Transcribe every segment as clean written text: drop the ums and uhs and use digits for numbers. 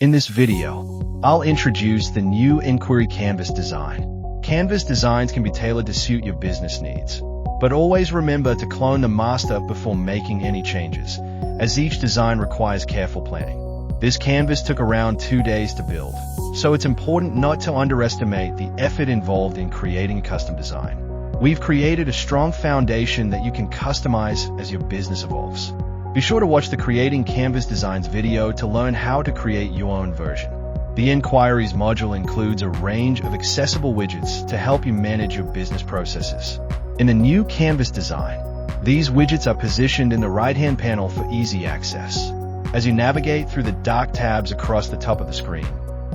In this video, I'll introduce the new Enquiry Canvas Design. Canvas designs can be tailored to suit your business needs, but always remember to clone the master before making any changes, as each design requires careful planning. This canvas took around 2 days to build, so it's important not to underestimate the effort involved in creating a custom design. We've created a strong foundation that you can customize as your business evolves. Be sure to watch the Creating Canvas Designs video to learn how to create your own version. The Enquiries module includes a range of accessible widgets to help you manage your business processes. In the new Canvas design, these widgets are positioned in the right-hand panel for easy access. As you navigate through the dark tabs across the top of the screen,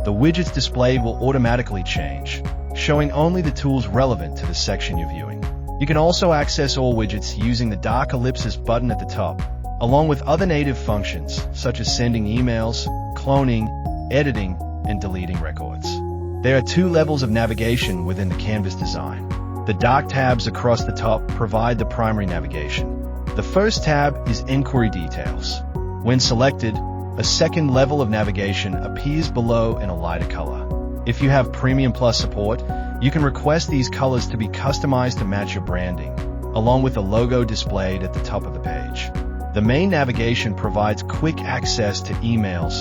the widgets displayed will automatically change, showing only the tools relevant to the section you're viewing. You can also access all widgets using the dark ellipsis button at the top, along with other native functions such as sending emails, cloning, editing, and deleting records. There are 2 levels of navigation within the Canvas design. The dark tabs across the top provide the primary navigation. The first tab is Enquiry Details. When selected, a second level of navigation appears below in a lighter color. If you have Premium Plus support, you can request these colors to be customized to match your branding, along with the logo displayed at the top of the page. The main navigation provides quick access to emails,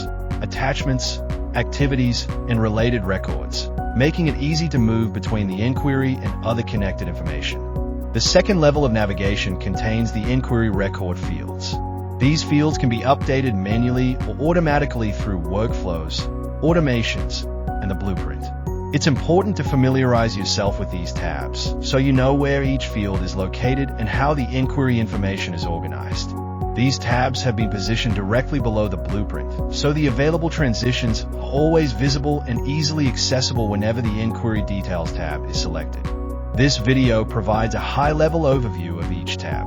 attachments, activities, and related records, making it easy to move between the inquiry and other connected information. The second level of navigation contains the inquiry record fields. These fields can be updated manually or automatically through workflows, automations, and the blueprint. It's important to familiarize yourself with these tabs so you know where each field is located and how the inquiry information is organized. These tabs have been positioned directly below the blueprint, so the available transitions are always visible and easily accessible whenever the Inquiry Details tab is selected. This video provides a high-level overview of each tab.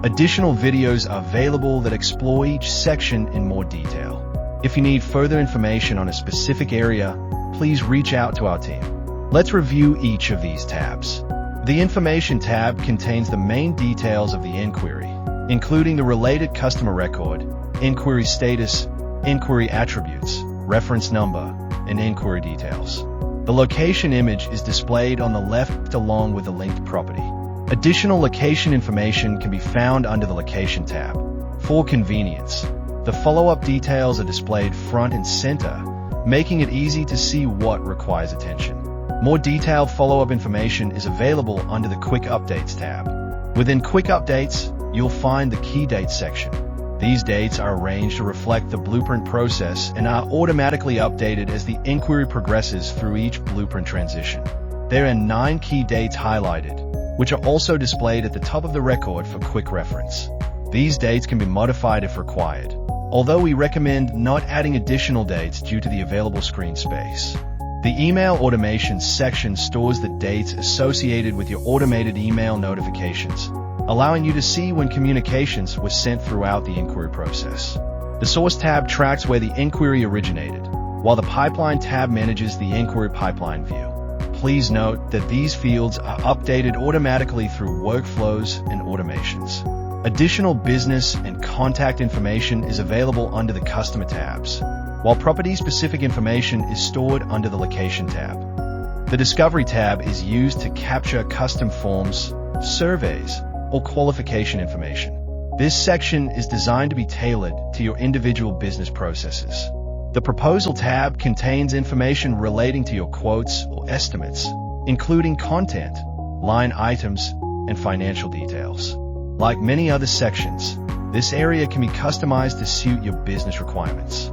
Additional videos are available that explore each section in more detail. If you need further information on a specific area, please reach out to our team. Let's review each of these tabs. The Information tab contains the main details of the inquiry, including the related customer record, inquiry status, inquiry attributes, reference number, and inquiry details. The location image is displayed on the left along with the linked property. Additional location information can be found under the Location tab. For convenience, the follow-up details are displayed front and center, making it easy to see what requires attention. More detailed follow-up information is available under the Quick Updates tab. Within Quick Updates, you'll find the Key Dates section. These dates are arranged to reflect the blueprint process and are automatically updated as the inquiry progresses through each blueprint transition. There are 9 key dates highlighted, which are also displayed at the top of the record for quick reference. These dates can be modified if required, although we recommend not adding additional dates due to the available screen space. The Email Automations section stores the dates associated with your automated email notifications, allowing you to see when communications were sent throughout the inquiry process. The Source tab tracks where the inquiry originated, while the Pipeline tab manages the inquiry pipeline view. Please note that these fields are updated automatically through workflows and automations. Additional business and contact information is available under the Customer tabs, while property-specific information is stored under the Location tab. The Discovery tab is used to capture custom forms, surveys, or qualification information. This section is designed to be tailored to your individual business processes. The Proposal tab contains information relating to your quotes or estimates, including content, line items, and financial details. Like many other sections, this area can be customized to suit your business requirements.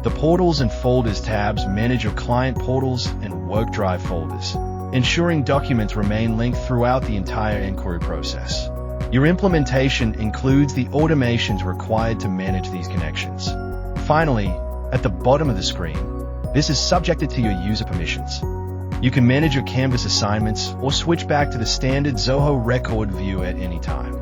The Portals and Folders tabs manage your client portals and WorkDrive folders, ensuring documents remain linked throughout the entire inquiry process. Your implementation includes the automations required to manage these connections. Finally, at the bottom of the screen, this is subjected to your user permissions. You can manage your Canvas assignments or switch back to the standard Zoho record view at any time.